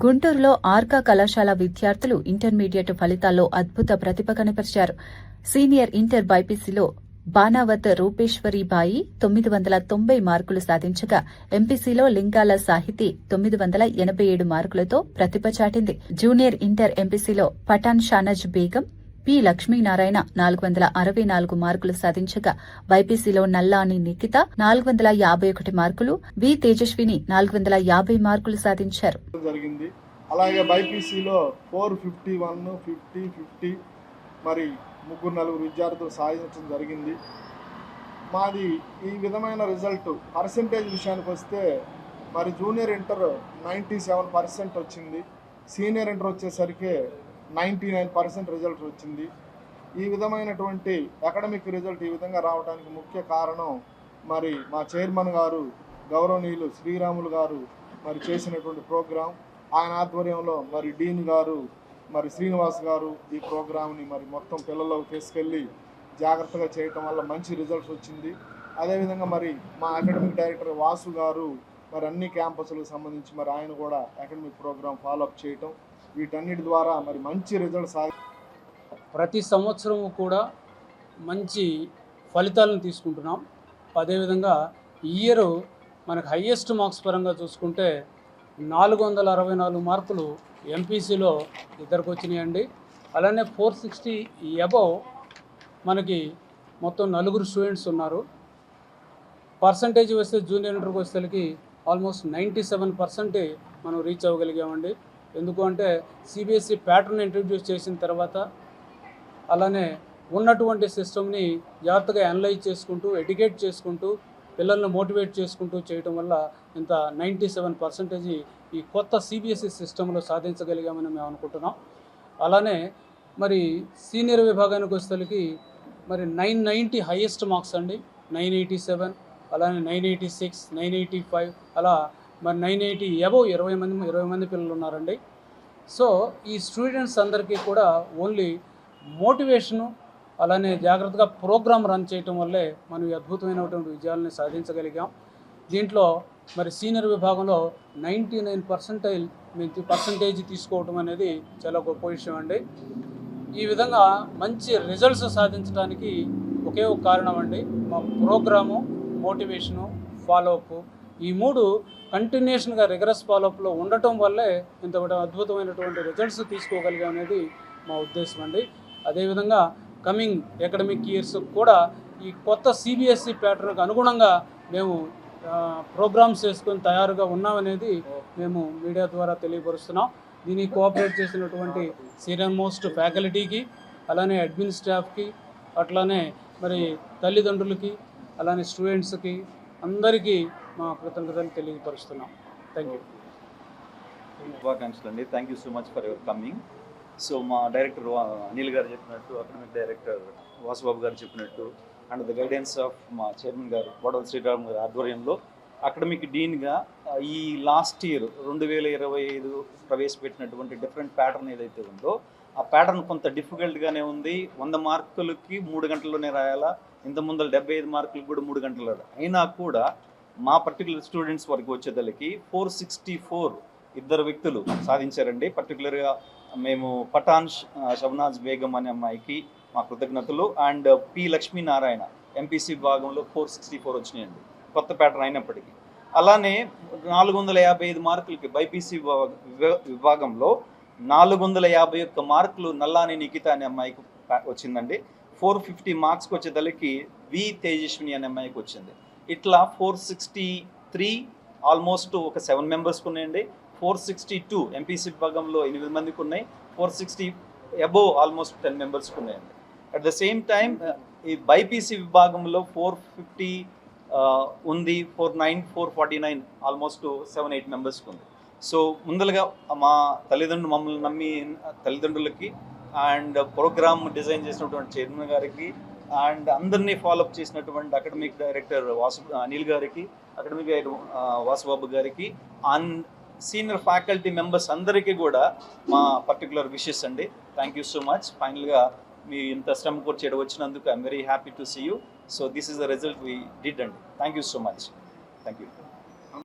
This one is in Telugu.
గుంటూరులో ఆర్కా కళాశాల విద్యార్థులు ఇంటర్మీడియట్ ఫలితాల్లో అద్భుత ప్రతిభ కనపరిచారు. సీనియర్ ఇంటర్ బైపీసీలో బానావత్ రూపేశ్వరీబాయి 990 మార్కులు సాధించగా ఎంపీసీలో లింగాల సాహితీ 987 మార్కులతో ప్రతిభ చాటింది. జూనియర్ ఇంటర్ ఎంపీసీలో పఠాన్ షానజ్ బేగం పి లక్ష్మీనారాయణ 464 మార్కులు సాధించగా బైపీసీలో నల్లాని నిఖిత 451 మార్కులు, వి తేజస్విని 450 మార్కులు సాధించారు. అలాగే బైపీసీలో 451, 50, 50 మరి నలుగురు విద్యార్థులు సాధించడం జరిగింది. మాది ఈ విధమైన రిజల్ట్ పర్సెంటేజ్ విషయానికి వస్తే మరి జూనియర్ ఇంటర్ 97% వచ్చింది, సీనియర్ ఇంటర్ వచ్చేసరికి 99% రిజల్ట్ వచ్చింది. ఈ విధమైనటువంటి అకాడమిక్ రిజల్ట్ ఈ విధంగా రావడానికి ముఖ్య కారణం మరి మా చైర్మన్ గారు గౌరవనీయులు శ్రీరాములు గారు మరి చేసినటువంటి ప్రోగ్రాం. ఆయన ఆధ్వర్యంలో మరి డీన్ గారు మరి శ్రీనివాస్ గారు ఈ ప్రోగ్రామ్ని మరి మొత్తం పిల్లల్లోకి తీసుకెళ్ళి జాగ్రత్తగా చేయటం వల్ల మంచి రిజల్ట్స్ వచ్చింది. అదేవిధంగా మరి మా అకాడమిక్ డైరెక్టర్ వాసు గారు మరి అన్ని క్యాంపస్లకు సంబంధించి మరి ఆయన కూడా అకాడమిక్ ప్రోగ్రామ్ ఫాలోఅప్ చేయటం, వీటన్నిటి ద్వారా మరి మంచి రిజల్ట్స్ ప్రతి సంవత్సరం కూడా మంచి ఫలితాలను తీసుకుంటున్నాం. అదేవిధంగా ఈ ఇయర్ మనకు హయ్యెస్ట్ మార్క్స్ పరంగా చూసుకుంటే 464 మార్కులు ఎంపీసీలో ఇద్దరికి వచ్చినాయండి. అలానే 460 అబవ్ మనకి మొత్తం 4 స్టూడెంట్స్ ఉన్నారు. పర్సంటేజ్ వస్తే జూనియర్ ఇంటర్కి వచ్చేసరికి ఆల్మోస్ట్ 97% మనం రీచ్ అవ్వగలిగామండి. ఎందుకు అంటే సిబిఎస్ఈ ప్యాటర్న్ ఇంట్రడ్యూస్ చేసిన తర్వాత అలానే ఉన్నటువంటి సిస్టమ్ని జాగ్రత్తగా అనలైజ్ చేసుకుంటూ ఎడ్యుకేట్ చేసుకుంటూ పిల్లల్ని మోటివేట్ చేసుకుంటూ చేయటం వల్ల ఇంత 97% ఈ కొత్త సిబిఎస్ఈ సిస్టంలో సాధించగలిగామని మేము అనుకుంటున్నాం. అలానే మరి సీనియర్ విభాగానికి వచ్చేసరికి మరి 990 హైయెస్ట్ మార్క్స్ అండి, 987, అలానే 986, 985, అలా మరి 980 అబవ్ 20 మంది పిల్లలు ఉన్నారండి. సో ఈ స్టూడెంట్స్ అందరికీ కూడా ఓన్లీ మోటివేషను అలానే జాగ్రత్తగా ప్రోగ్రామ్ రన్ చేయటం వల్లే మనం ఈ అద్భుతమైనటువంటి విజయాలని సాధించగలిగాం. దీంట్లో మరి సీనియర్ విభాగంలో 99% తీసుకోవటం అనేది చాలా గొప్ప విషయం అండి. ఈ విధంగా మంచి రిజల్ట్స్ సాధించడానికి ఒకే ఒక కారణం అండి, మా ప్రోగ్రాము, మోటివేషను, ఫాలోఅప్. ఈ 3 కంటిన్యూషన్గా రిగరస్ ఫాలోఅప్లో ఉండటం వల్లే ఇంత అద్భుతమైనటువంటి రిజల్ట్స్ తీసుకోగలిగాం అనేది మా ఉద్దేశం అండి. అదేవిధంగా కమింగ్ అకాడమిక్ ఇయర్స్ కూడా ఈ కొత్త సిబిఎస్ఈ ప్యాటర్న్కి అనుగుణంగా మేము ప్రోగ్రామ్స్ చేసుకొని తయారుగా ఉన్నామనేది మేము మీడియా ద్వారా తెలియపరుస్తున్నాం. దీనికి కోఆపరేట్ చేసినటువంటి సీనియర్ మోస్ట్ ఫ్యాకల్టీకి, అలానే అడ్మిన్ స్టాఫ్కి, అట్లానే మరి తల్లిదండ్రులకి, అలానే స్టూడెంట్స్కి అందరికీ మా కృతజ్ఞతలు తెలియపరుస్తున్నాం. Thank you. శుభాకాంక్షలు అండి. Thank you so much for your coming. So మా డైరెక్టర్ అనిల్ గారు చెప్పినట్టు, అకాడమిక్ డైరెక్టర్ వాసుబాబు గారు చెప్పినట్టు, అండ్ ద గైడెన్స్ ఆఫ్ మా చైర్మన్ గారు బోడవల్ శ్రీరామ్ గారి ఆధ్వర్యంలో అకాడమిక్ డీన్గా ఈ లాస్ట్ ఇయర్ 2025 ప్రవేశపెట్టినటువంటి డిఫరెంట్ ప్యాటర్న్ ఏదైతే ఉందో ఆ ప్యాటర్న్ కొంత డిఫికల్ట్గానే ఉంది. 100 మార్కులకి 3 గంటల్లోనే రాయాలా, ఇంత ముందర 75 మార్కులకు కూడా 3 గంటలు అయినా కూడా మా పర్టికులర్ స్టూడెంట్స్ వరకు వచ్చేదలకి 464 ఇద్దరు వ్యక్తులు సాధించారండి. పర్టికులర్గా మేము పఠాన్ షబ్నాజ్ బేగం అనే అమ్మాయికి మా కృతజ్ఞతలు, అండ్ పి లక్ష్మీనారాయణ ఎంపీసీ విభాగంలో 464 వచ్చినాయండి, కొత్త ప్యాటర్న్ అయినప్పటికీ. అలానే 455 మార్కులకి బైపీసీ విభాగంలో 451 మార్కులు నల్లాని నిఖిత అనే అమ్మాయికి వచ్చిందండి. 450 మార్క్స్కి వచ్చేదలకి వి తేజస్విని అనే అమ్మాయికి వచ్చింది. ఇట్లా 463 ఆల్మోస్ట్ ఒక 7 మెంబర్స్కి ఉన్నాయండి. 462 ఎంపీసీ విభాగంలో 8 మందికి ఉన్నాయి. 460 అబోవ్ ఆల్మోస్ట్ 10 మెంబర్స్కి ఉన్నాయండి. అట్ ద సేమ్ టైం ఈ బైపీసీ విభాగంలో 450 ఉంది, 449 ఆల్మోస్ట్ 7-8 మెంబర్స్కి ఉంది. సో ముందలుగా మా మమ్మల్ని నమ్మి తల్లిదండ్రులకి, అండ్ ప్రోగ్రామ్ డిజైన్ చేసినటువంటి చైర్మన్ గారికి, అండ్ అందరినీ ఫాలోఅప్ చేసినటువంటి అకాడమిక్ డైరెక్టర్ అనిల్ గారికి, అకాడమిక్ డైరెక్టర్ వాసుబాబు గారికి, అండ్ సీనియర్ ఫ్యాకల్టీ మెంబర్స్ అందరికీ కూడా మా పర్టికులర్ విషెస్ అండి. Thank you so much. ఫైనల్గా మీ ఇంత శ్రమ కూడా చేయడం వచ్చినందుకు I'm very happy to see you. So this is the result we did అండి. Thank you so much. Thank you.